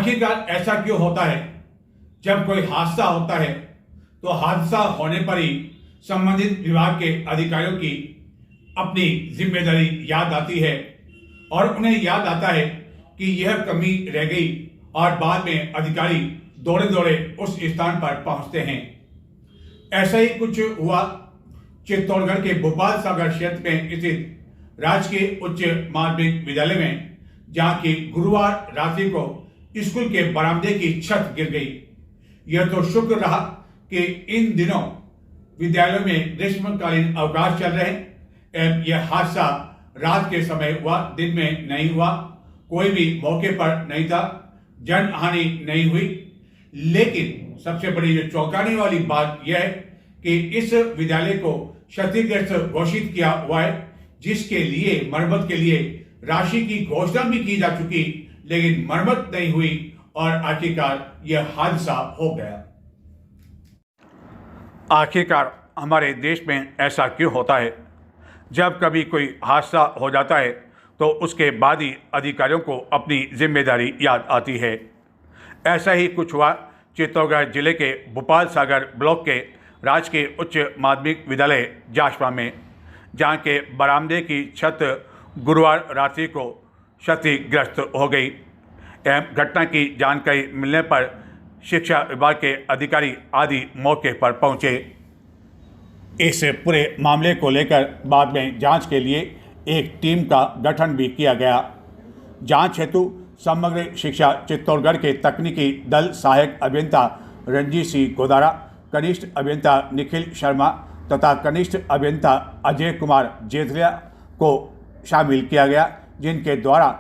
आखिरकार ऐसा क्यों होता है? जब कोई हादसा होता है तो हादसा होने पर ही संबंधित विभाग के अधिकारियों की अपनी जिम्मेदारी याद आती है और उन्हें याद आता है कि यह कमी रह गई और बाद में अधिकारी दौड़े दौड़े उस स्थान पर पहुंचते हैं। ऐसा ही कुछ हुआ चित्तौड़गढ़ के भोपाल सागर क्षेत्र में स्थित राजकीय उच्च माध्यमिक विद्यालय में, जहां की गुरुवार रात्रि को स्कूल के बरामदे की छत गिर गई। यह तो शुक्र रहा कि इन दिनों विद्यालयों में ग्रीष्मकालीन अवकाश चल रहे हैं। यह हादसा रात के समय हुआ, दिन में नहीं हुआ। कोई भी मौके पर नहीं था, जन हानि नहीं हुई। लेकिन सबसे बड़ी जो चौंकाने वाली बात यह है कि इस विद्यालय को क्षतिग्रस्त घोषित किया हुआ है, जिसके लिए मरम्मत के लिए राशि की घोषणा भी की जा चुकी, लेकिन मरम्मत नहीं हुई और आखिरकार यह हादसा हो गया। आखिरकार हमारे देश में ऐसा क्यों होता है? जब कभी कोई हादसा हो जाता है तो उसके बाद ही अधिकारियों को अपनी जिम्मेदारी याद आती है। ऐसा ही कुछ हुआ चित्तौड़गढ़ जिले के भोपाल सागर ब्लॉक के राजकीय उच्च माध्यमिक विद्यालय जाशवा में, जहां के बरामदे की छत गुरुवार रात्रि को क्षतिग्रस्त हो गई। घटना की जानकारी मिलने पर शिक्षा विभाग के अधिकारी आदि मौके पर पहुंचे। इस पूरे मामले को लेकर बाद में जांच के लिए एक टीम का गठन भी किया गया। जांच हेतु समग्र शिक्षा चित्तौड़गढ़ के तकनीकी दल सहायक अभियंता रंजीत सिंह गोदारा, कनिष्ठ अभियंता निखिल शर्मा तथा कनिष्ठ अभियंता अजय कुमार जेथलिया को शामिल किया गया, जिनके द्वारा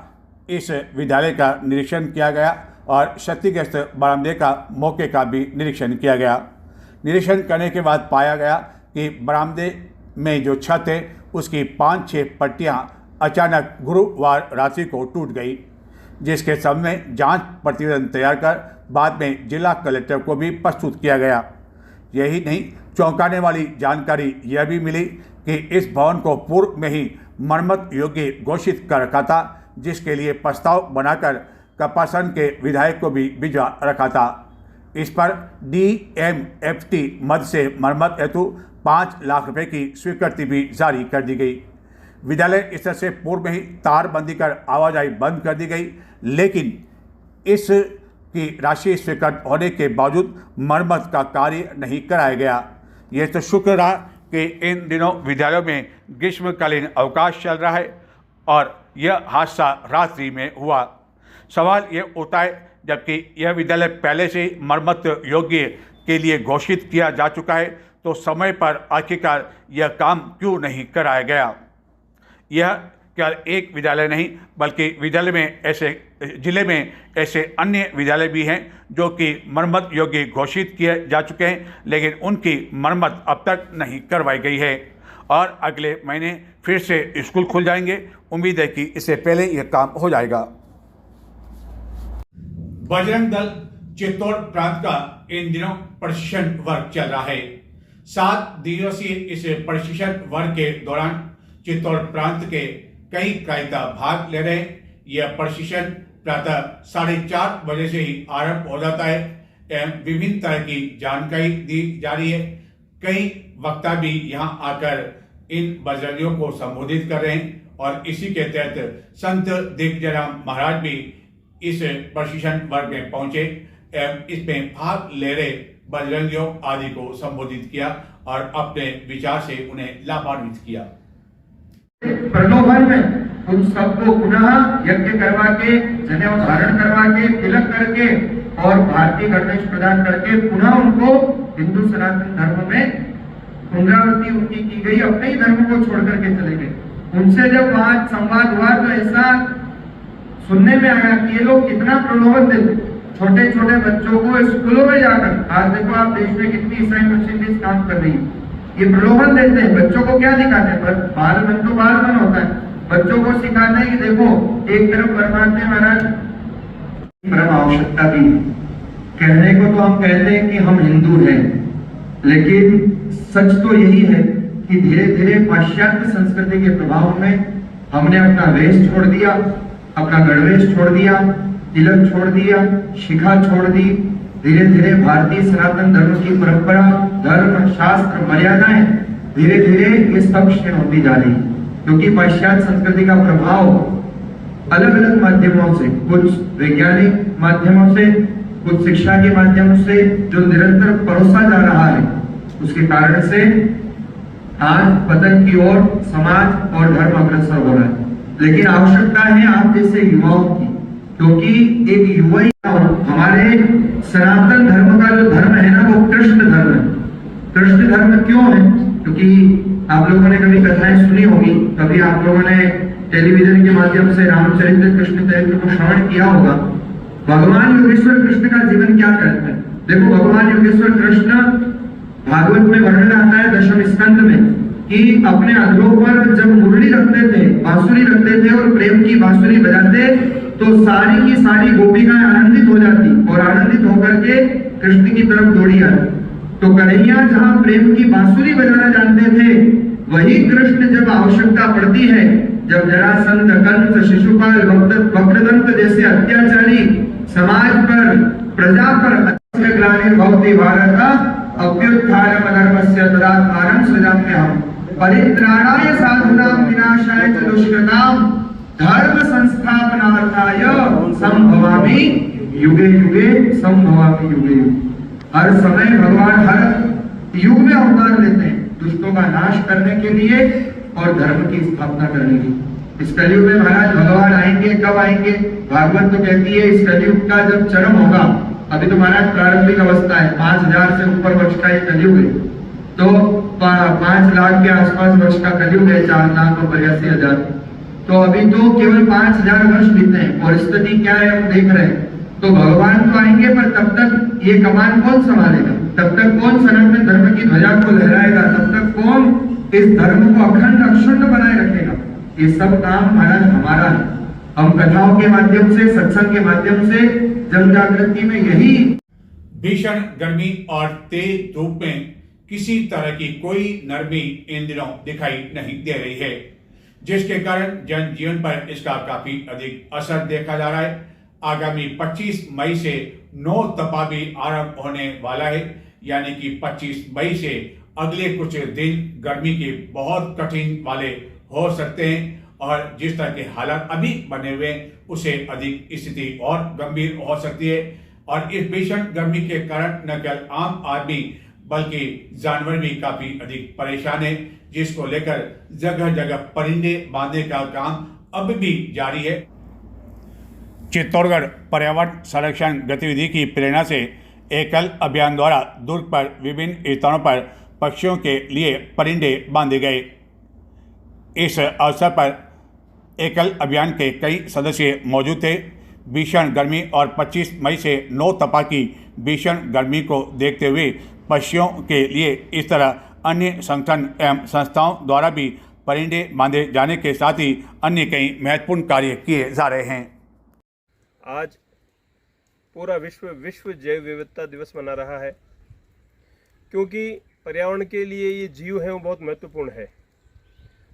इस विद्यालय का निरीक्षण किया गया और क्षतिग्रस्त बरामदे का मौके का भी निरीक्षण किया गया। निरीक्षण करने के बाद पाया गया कि बरामदे में जो छत है उसकी 5-6 पट्टियां अचानक गुरुवार रात्रि को टूट गई, जिसके संबंध में जांच प्रतिवेदन तैयार कर बाद में जिला कलेक्टर को भी प्रस्तुत किया गया। यही नहीं, चौंकाने वाली जानकारी यह भी मिली कि इस भवन को पूर्व में ही मरम्मत योग्य घोषित कर रखा था, जिसके लिए प्रस्ताव बनाकर कपासन के विधायक को भी भिजवा रखा था। इस पर DMFT मद से मरम्मत हेतु 5 लाख रुपए की स्वीकृति भी जारी कर दी गई। विद्यालय स्तर से पूर्व में ही तारबंदी कर आवाजाही बंद कर दी गई, लेकिन इसकी राशि स्वीकृत होने के बावजूद मरम्मत का कार्य नहीं कराया गया। यह तो शुक्र रहा कि इन दिनों विद्यालयों में ग्रीष्मकालीन अवकाश चल रहा है और यह हादसा रात्रि में हुआ। सवाल ये उठता है, जबकि यह विद्यालय पहले से ही मरम्मत योग्य के लिए घोषित किया जा चुका है, तो समय पर आखिरकार यह काम क्यों नहीं कराया गया? यह केवल एक विद्यालय नहीं, बल्कि विद्यालय में जिले में ऐसे अन्य विद्यालय भी हैं जो कि मरम्मत योग्य घोषित किए जा चुके हैं, लेकिन उनकी मरम्मत अब तक नहीं करवाई गई है और अगले महीने फिर से स्कूल खुल जाएंगे। उम्मीद है कि इससे पहले यह काम हो जाएगा। बजरंग दल चित्तौड़ प्रांत का इन दिनों प्रशिक्षण वर्ग चल रहा है। 7 दिवसीय इस प्रशिक्षण वर्ग के दौरान चित्तौड़ प्रांत के कई कार्यकर्ता भाग ले रहे हैं। यह प्रशिक्षण प्रातः 4:30 बजे से ही आरंभ हो जाता है एवं विभिन्न तरह की जानकारी दी जा रही है। कई वक्ता भी यहां आकर इन बजरंगियों को संबोधित कर रहे हैं और इसी के तहत संत दिग्विजयराम महाराज भी इस प्रशिक्षण वर्ग में पहुंचे एवं इसमें भाग ले रहे बजरंगियों आदि को संबोधित किया और अपने विचार से उन्हें लाभान्वित किया। प्रलोभन में उन सबको पुनः यज्ञ करवा के, जनेऊ धारण करवा के, तिलक करके और भारतीय गणवेश प्रदान करके पुनः उनको हिंदू सनातन धर्म में पुनरावृत्ति उनकी की गई। अपने ही धर्म को छोड़ करके चले गए। उनसे जब वहां संवाद हुआ तो ऐसा सुनने में आया कि ये लोग कितना प्रलोभन देते छोटे छोटे बच्चों को स्कूलों में जाकर। आज देखो आप देश में कितनी ईसाई मशीनरीज काम कर रही है। ये प्रलोभन देते हैं। बच्चों को क्या दिखाते हैं? बाल मन तो बाल मन होता है। बच्चों को सिखाते हैं कि देखो एक तरफ परमात्मा महाराज परम आवश्यकता भी है। कहने को तो हम कहते हैं कि हम हिंदू हैं, लेकिन सच तो यही है कि धीरे धीरे पाश्चात्य संस्कृति के प्रभाव में हमने अपना वेश छोड़ दिया, अपना गणवेश छोड़ दिया तिलक छोड़ दिया, शिखा छोड़ दी, धीरे धीरे भारतीय सनातन धर्म की परंपरा, धर्म, शास्त्र, मर्यादाएं धीरे धीरे ये सब क्षीण होती जा रही, क्योंकि पाश्चात्य संस्कृति का प्रभाव अलग अलग माध्यमों से, कुछ वैज्ञानिक माध्यमों से, कुछ शिक्षा के माध्यम से जो निरंतर परोसा जा रहा है, उसके कारण से आज पतन की ओर समाज और धर्म अग्रसर हो रहा है। लेकिन आवश्यकता है आप जैसे युवाओं की, क्योंकि एक युवा हमारे सनातन धर्म का जो धर्म है ना, वो कृष्ण धर्म है। कृष्ण धर्म क्यों है? क्योंकि आप लोगों ने कभी कथाएं सुनी होगी, कभी आप लोगों ने टेलीविजन के माध्यम से रामचरित्र कृष्ण चरित्र को श्रवण किया होगा। भगवान योगेश्वर कृष्ण का जीवन क्या कहते हैं? देखो, भगवान योगेश्वर कृष्ण भागवत में वर्णन आता है दशम स्कंद में कि अपने अधरों पर जब मुरली रखते थे, बांसुरी रखते थे और प्रेम की बांसुरी बजाते, तो सारी की सारी गोपिकाएं आनंदित हो जाती और आनंदित होकर के कृष्ण की तरफ दौड़ी आती। तो कन्हैया जहां प्रेम की बांसुरी बजाना जानते थे, वही कृष्ण जब आवश्यकता पड़ती है, जब जरासंध, कंस, शिशुपाल, वक्रदंत जैसे अत्याचारी समाज पर, प्रजा पर ग्लानिर्भवति भारत अभ्युत्थानम धर्मस्य तदात्मानं सृजाम्यहम् परित्राणाय साधूनां विनाशाय च दुष्कृतां धर्म संस्थापनार्थाय संभवामि युगे युगे, संभवामि युगे युगे। हर समय भगवान हर युग में अवतार लेते हैं, दुष्टों का नाश करने के लिए और धर्म की स्थापना करने के लिए। इस कलयुग में महाराज भगवान आएंगे, कब आएंगे? भागवत तो कहती है इस कलयुग का जब चरम होगा, अभी तो महाराज प्रारंभिक अवस्था है, 5000 से ऊपर वर्ष का ये कलयुग है, तो 5 लाख के आसपास वर्ष का कलयुग है, 4,82,000। तो अभी तो केवल 5000 वर्ष बीते हैं और स्थिति क्या है हम देख रहे हैं। तो भगवान तो आएंगे, पर तब तक ये कमान कौन संभालेगा? तब तक कौन सनातन धर्म की ध्वजा को लहराएगा? तब तक कौन इस धर्म को अखंड अक्षुण्ण बनाए रखेगा? ये सब काम महाराज हमारा है। हम कथाओं के माध्यम से, सत्संग के माध्यम से जन जागृति में यही। भीषण गर्मी और तेज धूप में किसी तरह की कोई नरमी इन दिनों दिखाई नहीं दे रही है, जिसके कारण जनजीवन पर इसका काफी अधिक असर देखा जा रहा है। आगामी 25 मई से 9 तपा भी आरंभ होने वाला है, यानी कि 25 मई से अगले कुछ दिन गर्मी के बहुत कठिन वाले हो सकते हैं और जिस तरह के हालात अभी बने हुए हैं उससे अधिक स्थिति और गंभीर हो सकती है। और इस भीषण गर्मी के कारण न केवल आम आदमी बल्कि जानवर भी काफी अधिक परेशान है, जिसको लेकर जगह जगह परिंदे बांधने का काम अब भी जारी है। चित्तौड़गढ़ पर्यावरण संरक्षण गतिविधि की प्रेरणा से एकल अभियान द्वारा दुर्ग पर विभिन्न स्थानों पर पक्षियों के लिए परिंदे बांधे गए। इस अवसर पर एकल अभियान के कई सदस्य मौजूद थे। भीषण गर्मी और 25 मई से 9 तपा की भीषण गर्मी को देखते हुए पक्षियों के लिए इस तरह अन्य संगठन एवं संस्थाओं द्वारा भी परिंदे बांधे जाने के साथ ही अन्य कई महत्वपूर्ण कार्य किए जा रहे हैं। आज पूरा विश्व जैव विविधता दिवस मना रहा है, क्योंकि पर्यावरण के लिए ये जीव हैं वो बहुत महत्वपूर्ण है।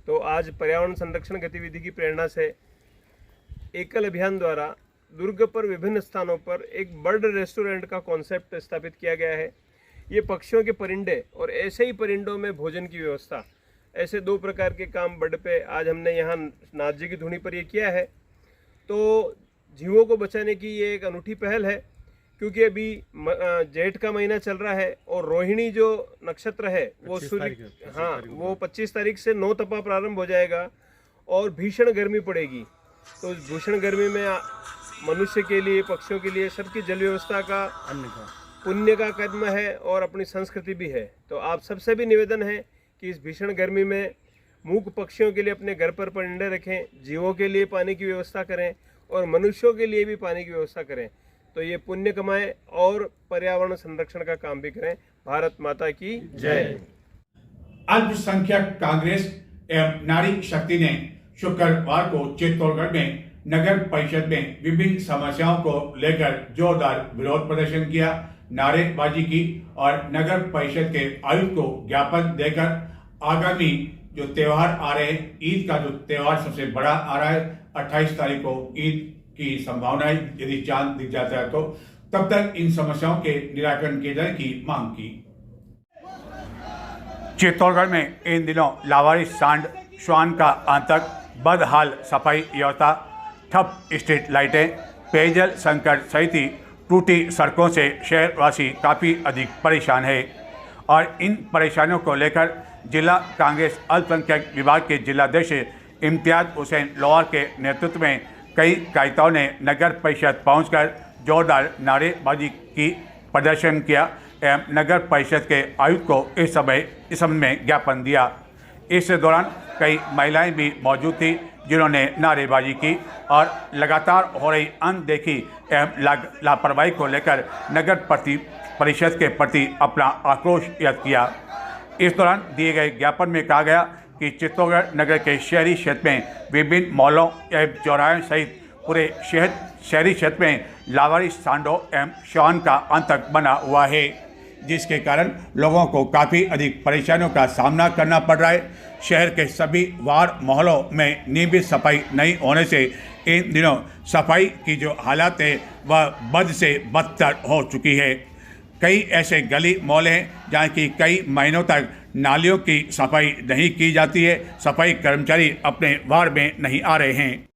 तो आज पर्यावरण संरक्षण गतिविधि की प्रेरणा से एकल अभियान द्वारा दुर्ग पर विभिन्न स्थानों पर एक बर्ड रेस्टोरेंट का कॉन्सेप्ट स्थापित किया गया है। ये पक्षियों के परिंदे और ऐसे ही परिंदों में भोजन की व्यवस्था, ऐसे 2 प्रकार के काम बर्ड पे आज हमने यहाँ नाथ जी की धुनी पर ये किया है। तो जीवों को बचाने की ये एक अनूठी पहल है, क्योंकि अभी जेठ का महीना चल रहा है और रोहिणी जो नक्षत्र है वो सूर्य, हाँ, वो 25 तारीख से 9 तपा प्रारंभ हो जाएगा और भीषण गर्मी पड़ेगी। तो इस भीषण गर्मी में मनुष्य के लिए, पक्षियों के लिए सबकी जल व्यवस्था का पुण्य का कर्म है और अपनी संस्कृति भी है। तो आप सबसे भी निवेदन है कि इस भीषण गर्मी में मूक पक्षियों के लिए अपने घर पर परिंदे रखें, जीवों के लिए पानी की व्यवस्था करें और मनुष्यों के लिए भी पानी की व्यवस्था करें, तो ये पुण्य कमाएं और पर्यावरण संरक्षण का काम भी करें। भारत माता की जय। अल्पसंख्यक कांग्रेस एवं नारी शक्ति ने शुक्रवार को चित्तौड़गढ़ में नगर परिषद में विभिन्न समस्याओं को लेकर जोरदार विरोध प्रदर्शन किया, नारेबाजी की और नगर परिषद के आयुक्त को ज्ञापन देकर आगामी जो त्योहार आ रहे हैं, ईद का जो त्योहार सबसे बड़ा आ रहा है, 28 तारीख को ईद की संभावनाएं यदि चांद दिख जाता है तो तब तक इन समस्याओं के निराकरण किए जाने की मांग की। चित्तौड़गढ़ में इन दिनों लावारिस सांड श्वान का आतंक, बदहाल सफाई व्यवस्था, ठप स्ट्रीट लाइटें, पेयजल संकट सहित टूटी सड़कों से शहरवासी काफ़ी अधिक परेशान है और इन परेशानियों को लेकर जिला कांग्रेस अल्पसंख्यक विभाग के जिलाध्यक्ष इम्तियाज हुसैन लोहार के नेतृत्व में कई कार्यकर्ताओं ने नगर परिषद पहुंचकर जोरदार नारेबाजी की, प्रदर्शन किया एवं नगर परिषद के आयुक्त को इस संबंध में ज्ञापन दिया। इस दौरान कई महिलाएं भी मौजूद थी जिन्होंने नारेबाजी की और लगातार हो रही अनदेखी एवं लापरवाही को लेकर नगर परिषद के प्रति अपना आक्रोश व्यक्त किया। इस दौरान दिए गए ज्ञापन में कहा गया कि चित्तौड़गढ़ नगर के शहरी क्षेत्र में विभिन्न मॉलों एवं चौराहों सहित पूरे शहरी क्षेत्र में लावारिस सांडों एवं श्वान का आतंक बना हुआ है, जिसके कारण लोगों को काफ़ी अधिक परेशानियों का सामना करना पड़ रहा है। शहर के सभी वार्ड मोहल्लों में नियमित सफाई नहीं होने से इन दिनों सफाई की जो हालत है वह बद से बदतर हो चुकी है। कई ऐसे गली मोहल्ले हैं जहाँ की कई महीनों तक नालियों की सफाई नहीं की जाती है, सफाई कर्मचारी अपने वार्ड में नहीं आ रहे हैं।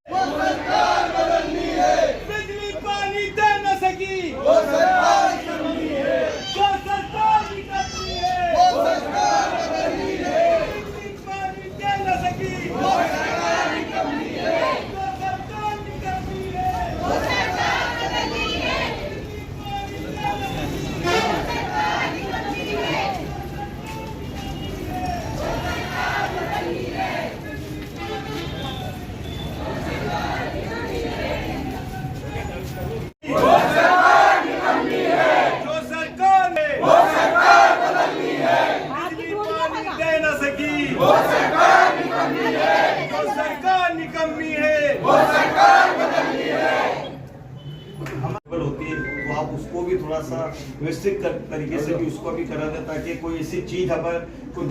होती है तो आप उसको भी थोड़ा सा व्यवस्थित तरीके से भी उसको भी करा दें ताकि कोई ऐसी चीज अगर कोई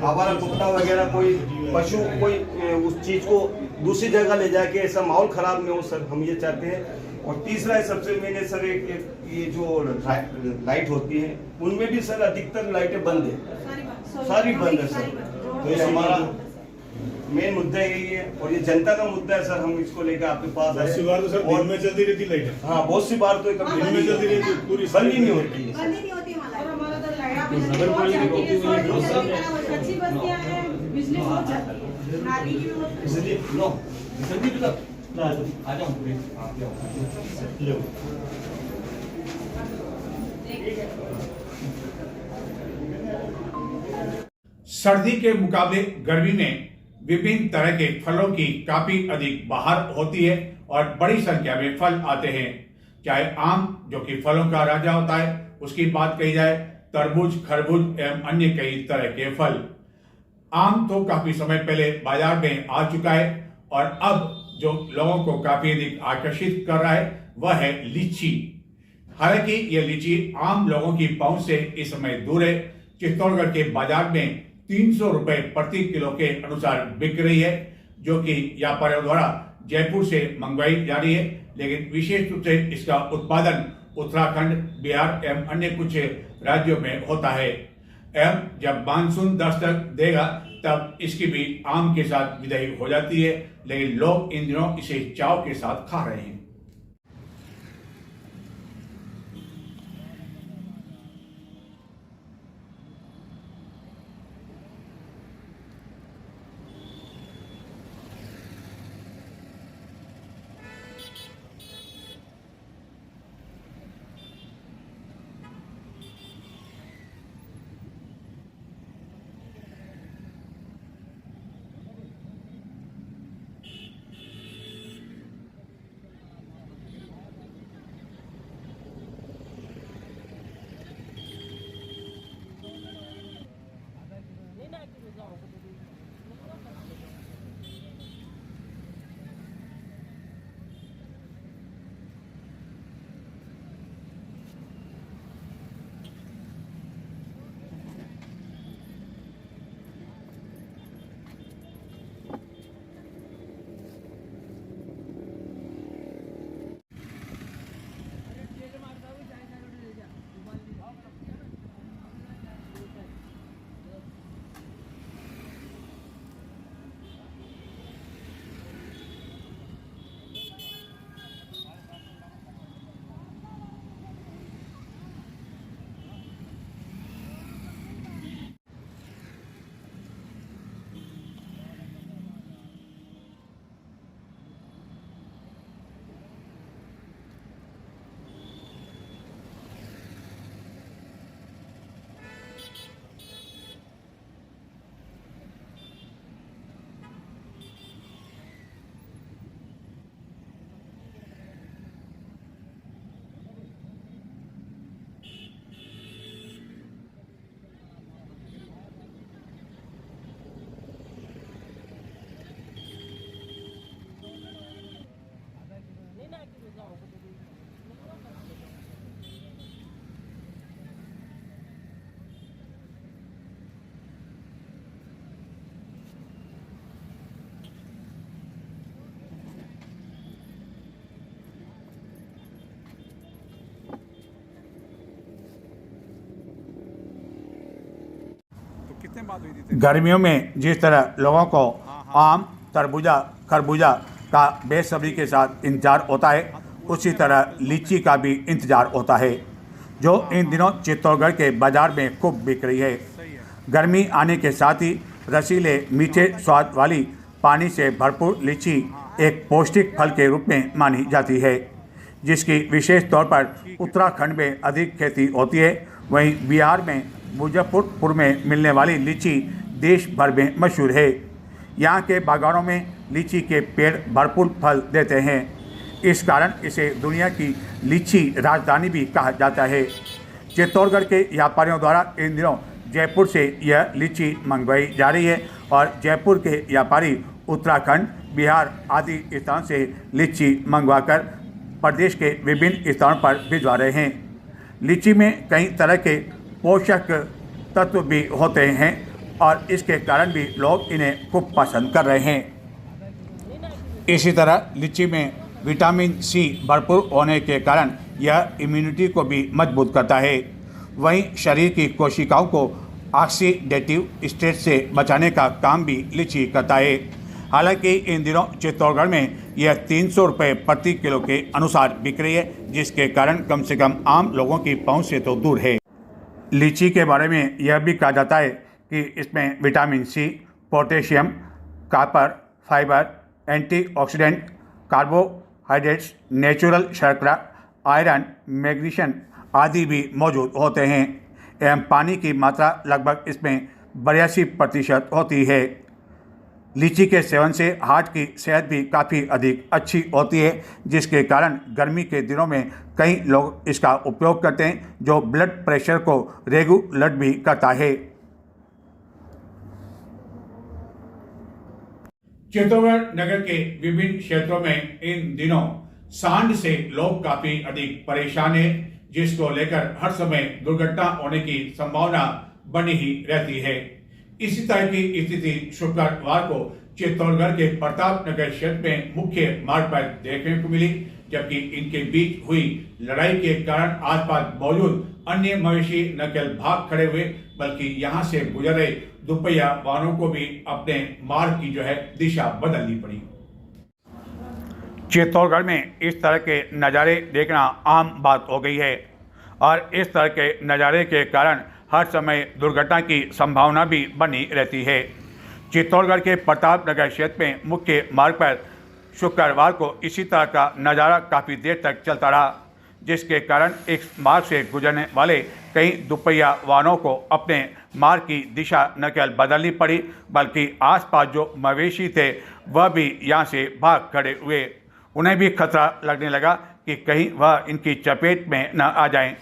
आवारा कुत्ता वगैरह कोई पशु कोई उस चीज को दूसरी जगह ले जाके ऐसा माहौल खराब नहीं हो सर, हम ये चाहते हैं। और तीसरा है सबसे मेन है सर एक ये जो लाइट होती है उनमें भी सर अधिकतर लाइटें बंद है, सारी बंद है सर। तो ये हमारा मेन मुद्दा यही है और ये जनता का मुद्दा है सर। हम इसको लेकर आपके पास आए। तो सर दिन में चलती रहती लाइट। हाँ बहुत सी बार तो कभी दिन में चलती रहती, पूरी बंद ही नहीं होती बंद ही नहीं होती हमारा तो नगर पालिका अच्छी बस्तियां हैं, बिजली बहुत जाती है, नाली की भी बहुत इसलिए नो जल्दी तो आ जाओ पूरे लो। सर्दी के मुकाबले गर्मी में विभिन्न तरह के फलों की काफी अधिक बहार होती है और बड़ी संख्या में फल आते हैं। चाहे आम जो कि फलों का राजा होता है उसकी बात कही जाए, तरबूज, खरबूज एवं अन्य कई तरह के फल। आम तो काफी समय पहले बाजार में आ चुका है और अब जो लोगों को काफी अधिक आकर्षित कर रहा है वह है लीची। हालांकि यह लीची आम लोगों की पहुंच से इस समय दूर है। चित्तौड़गढ़ के बाजार में 300 रुपए प्रति किलो के अनुसार बिक रही है, जो कि व्यापारियों द्वारा जयपुर से मंगवाई जा रही है। लेकिन विशेष रूप से इसका उत्पादन उत्तराखंड, बिहार एवं अन्य कुछ राज्यों में होता है एवं जब मानसून दस्तक देगा तब इसकी भी आम के साथ विदाई हो जाती है। लेकिन लोग इन दिनों इसे चाव के साथ खा रहे हैं। गर्मियों में जिस तरह लोगों को आम, तरबूजा, खरबूजा का बेसब्री के साथ इंतजार होता है, उसी तरह लीची का भी इंतजार होता है, जो इन दिनों चित्तौड़गढ़ के बाजार में खूब बिक रही है। गर्मी आने के साथ ही रसीले मीठे स्वाद वाली पानी से भरपूर लीची एक पौष्टिक फल के रूप में मानी जाती है, जिसकी विशेष तौर पर उत्तराखंड में अधिक खेती होती है। वहीं बिहार में मुजफ्फरपुर में मिलने वाली लीची देश भर में मशहूर है। यहाँ के बागानों में लीची के पेड़ भरपूर फल देते हैं, इस कारण इसे दुनिया की लीची राजधानी भी कहा जाता है। चित्तौड़गढ़ के व्यापारियों द्वारा इन दिनों जयपुर से यह लीची मंगवाई जा रही है और जयपुर के व्यापारी उत्तराखंड, बिहार आदि स्थान से लीची मंगवाकर प्रदेश के विभिन्न स्थानों पर भिजवा रहे हैं। लीची में कई तरह के पोषक तत्व भी होते हैं और इसके कारण भी लोग इन्हें खूब पसंद कर रहे हैं। इसी तरह लीची में विटामिन सी भरपूर होने के कारण यह इम्यूनिटी को भी मजबूत करता है। वहीं शरीर की कोशिकाओं को ऑक्सीडेटिव स्ट्रेस से बचाने का काम भी लीची करता है। हालांकि इन दिनों चित्तौड़गढ़ में यह 300 रुपये प्रति किलो के अनुसार बिक रही है, जिसके कारण कम से कम आम लोगों की पहुंच से तो दूर है। लीची के बारे में यह भी कहा जाता है कि इसमें vitamin C, potassium, copper, fibre, antioxidant, carbohydrates, natural शर्करा, आयरन, मैग्नीशियम आदि भी मौजूद होते हैं एवं पानी की मात्रा लगभग इसमें 82% होती है। लीची के सेवन से हार्ट की सेहत भी काफ़ी अधिक अच्छी होती है, जिसके कारण गर्मी के दिनों में कई लोग इसका उपयोग करते हैं, जो ब्लड प्रेशर को रेगुलेट भी करता है। चित्तौड़गढ़ नगर के विभिन्न क्षेत्रों में इन दिनों सांड से लोग काफ़ी अधिक परेशान हैं, जिसको लेकर हर समय दुर्घटना होने की संभावना बनी ही रहती है। इसी तरह की स्थिति शुक्रवार को चित्तौड़गढ़ के प्रताप नगर क्षेत्र में मुख्य मार्ग पर देखने को मिली, जबकि इनके बीच हुई लड़ाई के कारण आसपास मौजूद अन्य मवेशी न केवल भाग खड़े हुए, बल्कि यहां से गुजर रहे दुपहिया वाहनों को भी अपने मार्ग की दिशा बदलनी पड़ी। चित्तौड़गढ़ में इस तरह के नज़ारे देखना आम बात हो गई है और इस तरह के नज़ारे के कारण हर समय दुर्घटना की संभावना भी बनी रहती है। चित्तौड़गढ़ के प्रताप नगर क्षेत्र में मुख्य मार्ग पर शुक्रवार को इसी तरह का नज़ारा काफ़ी देर तक चलता रहा, जिसके कारण इस मार्ग से गुजरने वाले कई दुपहिया वाहनों को अपने मार्ग की दिशा न केवल बदलनी पड़ी, बल्कि आसपास जो मवेशी थे वह भी यहाँ से भाग खड़े हुए। उन्हें भी खतरा लगने लगा कि कहीं वह इनकी चपेट में न आ जाएं।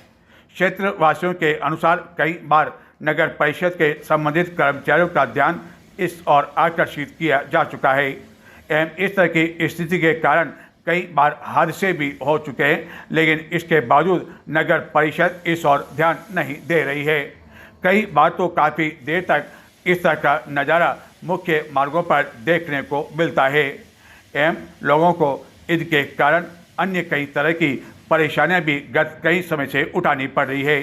क्षेत्रवासियों के अनुसार कई बार नगर परिषद के संबंधित कर्मचारियों का ध्यान इस ओर आकर्षित किया जा चुका है एवं इस तरह की स्थिति के कारण कई बार हादसे भी हो चुके हैं, लेकिन इसके बावजूद नगर परिषद इस ओर ध्यान नहीं दे रही है। कई बार तो काफ़ी देर तक इस तरह का नज़ारा मुख्य मार्गों पर देखने को मिलता है एवं लोगों को इनके कारण अन्य कई तरह की परेशानियां भी गत कई समय से उठानी पड़ रही है।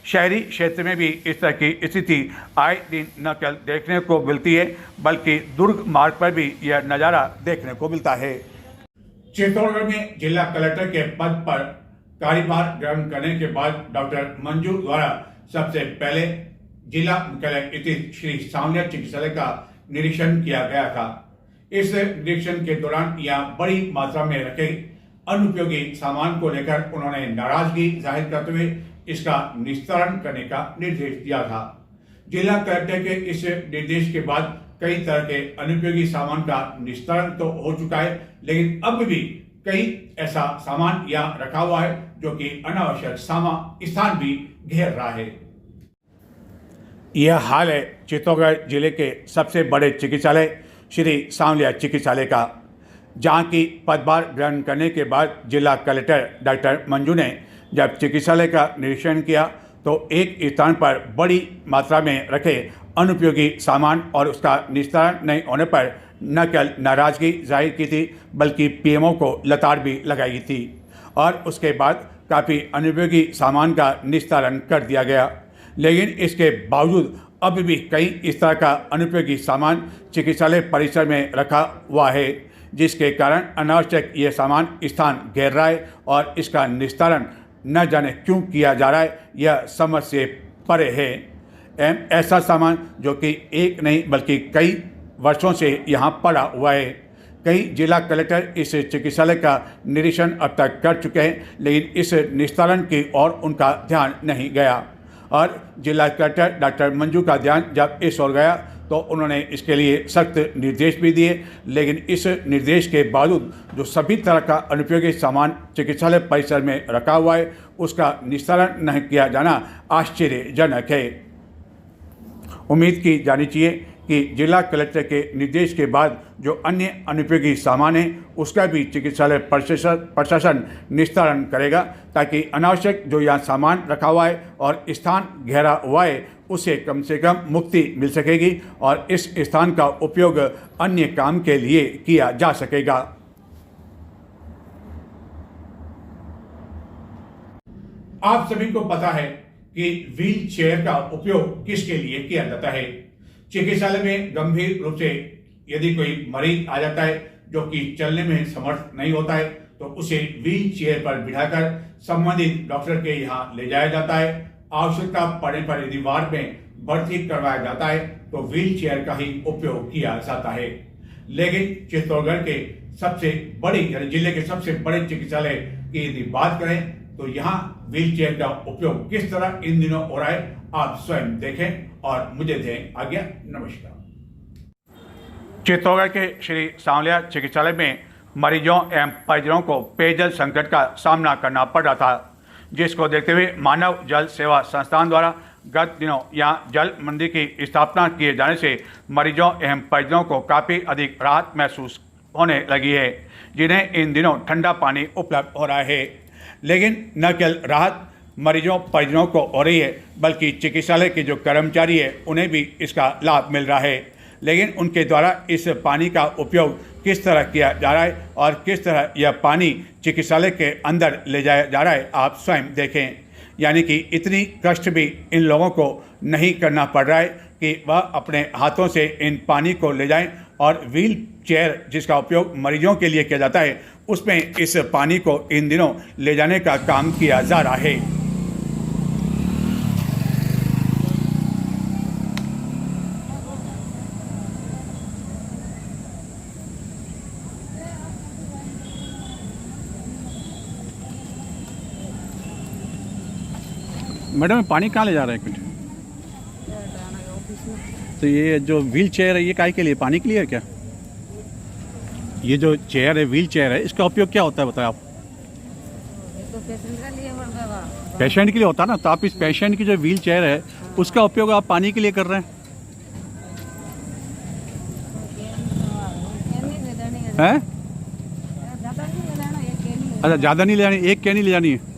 शहरी क्षेत्र में भी इस तरह की स्थिति आए दिन न केवल देखने को मिलती है, बल्कि दुर्ग मार्ग पर भी यह नज़ारा देखने को मिलता है। चित्तौड़गढ़ में जिला कलेक्टर के पद पर कार्यभार ग्रहण करने के बाद डॉक्टर मंजू द्वारा सबसे पहले जिला मुख्यालय स्थित श्री सांवलिया चिकित्सालय का निरीक्षण किया गया था। इस निरीक्षण के दौरान यहाँ बड़ी मात्रा में रखे अनुपयोगी सामान को लेकर उन्होंने नाराजगी जाहिर करते हुए इसका निस्तारण करने का निर्देश दिया था। जिला कलेक्टर के इस निर्देश के बाद कई तरह के अनुपयोगी सामान का निस्तारण तो हो चुका है, लेकिन अब भी कई ऐसा सामान यहाँ रखा हुआ है जो कि अनावश्यक स्थान भी घेर रहा है। यह हाल है चित्तौड़गढ़ जिले के सबसे बड़े चिकित्सालय श्री सांवलिया चिकित्सालय का, जहां की पदभार ग्रहण करने के बाद जिला कलेक्टर डॉक्टर मंजू ने जब चिकित्सालय का निरीक्षण किया तो एक स्थान पर बड़ी मात्रा में रखे अनुपयोगी सामान और उसका निस्तारण नहीं होने पर न केवल नाराजगी जाहिर की थी, बल्कि पीएमओ को लताड़ भी लगाई थी और उसके बाद काफ़ी अनुपयोगी सामान का निस्तारण कर दिया गया। लेकिन इसके बावजूद अभी भी कई इस तरह का अनुपयोगी सामान चिकित्सालय परिसर में रखा हुआ है, जिसके कारण अनावश्यक ये सामान स्थान घेर रहा है और इसका निस्तारण न जाने क्यों किया जा रहा है, यह समझ से परे है। ऐसा सामान जो कि एक नहीं बल्कि कई वर्षों से यहाँ पड़ा हुआ है। कई जिला कलेक्टर इस चिकित्सालय का निरीक्षण अब तक कर चुके हैं, लेकिन इस निस्तारण की ओर उनका ध्यान नहीं गया और जिला कलेक्टर डॉक्टर मंजू का ध्यान जब इस ओर गया तो उन्होंने इसके लिए सख्त निर्देश भी दिए, लेकिन इस निर्देश के बावजूद जो सभी तरह का अनुपयोगी सामान चिकित्सालय परिसर में रखा हुआ है उसका निस्तारण नहीं किया जाना आश्चर्यजनक है। उम्मीद की जानी चाहिए कि जिला कलेक्टर के निर्देश के बाद जो अन्य अनुपयोगी सामान है उसका भी चिकित्सालय प्रशासन निस्तारण करेगा, ताकि अनावश्यक जो यहाँ सामान रखा हुआ है और स्थान घेरा हुआ है उसे कम से कम मुक्ति मिल सकेगी और इस स्थान का उपयोग अन्य काम के लिए किया जा सकेगा। आप सभी को पता है कि व्हील चेयर का उपयोग किसके लिए किया जाता है। चिकित्सालय में गंभीर रूप से यदि कोई मरीज आ जाता है जो कि चलने में समर्थ नहीं होता है तो उसे व्हील चेयर पर बिठाकर संबंधित डॉक्टर के यहाँ ले जाया जाता है। आवश्यकता पड़ने पर यदि वार्ड में भर्ती करवाया जाता है तो व्हील चेयर का ही उपयोग किया जाता है। लेकिन चित्तौड़गढ़ के सबसे बड़ी यानी जिले के सबसे बड़े चिकित्सालय की यदि बात करें तो यहाँ व्हील चेयर का उपयोग किस तरह इन दिनों हो रहा है आप स्वयं देखें और मुझे दें आज्ञा। नमस्कार। चित्तौड़गढ़ के श्री सांवलिया चिकित्सालय में मरीजों एवं परिजनों को पेयजल संकट का सामना करना पड़ रहा था, जिसको देखते हुए मानव जल सेवा संस्थान द्वारा गत दिनों यहाँ जल मंदिर की स्थापना किए जाने से मरीजों एवं परिजनों को काफ़ी अधिक राहत महसूस होने लगी है, जिन्हें इन दिनों ठंडा पानी उपलब्ध हो रहा है। लेकिन न केवल राहत मरीजों परिजनों को हो रही है बल्कि चिकित्सालय के जो कर्मचारी है उन्हें भी इसका लाभ मिल रहा है। लेकिन उनके द्वारा इस पानी का उपयोग किस तरह किया जा रहा है और किस तरह यह पानी चिकित्सालय के अंदर ले जाया जा रहा है आप स्वयं देखें। यानी कि इतनी कष्ट भी इन लोगों को नहीं करना पड़ रहा है कि वह अपने हाथों से इन पानी को ले जाएं और व्हील चेयर जिसका उपयोग मरीजों के लिए किया जाता है उसमें इस पानी को इन दिनों ले जाने का काम किया जा रहा है। मैडम पानी कहाँ ले जा रहे हैं कुछ? तो ये जो व्हील चेयर है ये काय के लिए, पानी के लिए है क्या? ये जो चेयर है व्हील चेयर है इसका उपयोग क्या होता है बताएं आप? तो पेशेंट के लिए होगा। पेशेंट के लिए होता है ना, तो आप इस पेशेंट की जो व्हील चेयर है उसका उपयोग आप पानी के लिए कर रहे हैं? हैं? अच्छा ज़्यादा नहीं ले जानी, एक कैनी ले जानी है।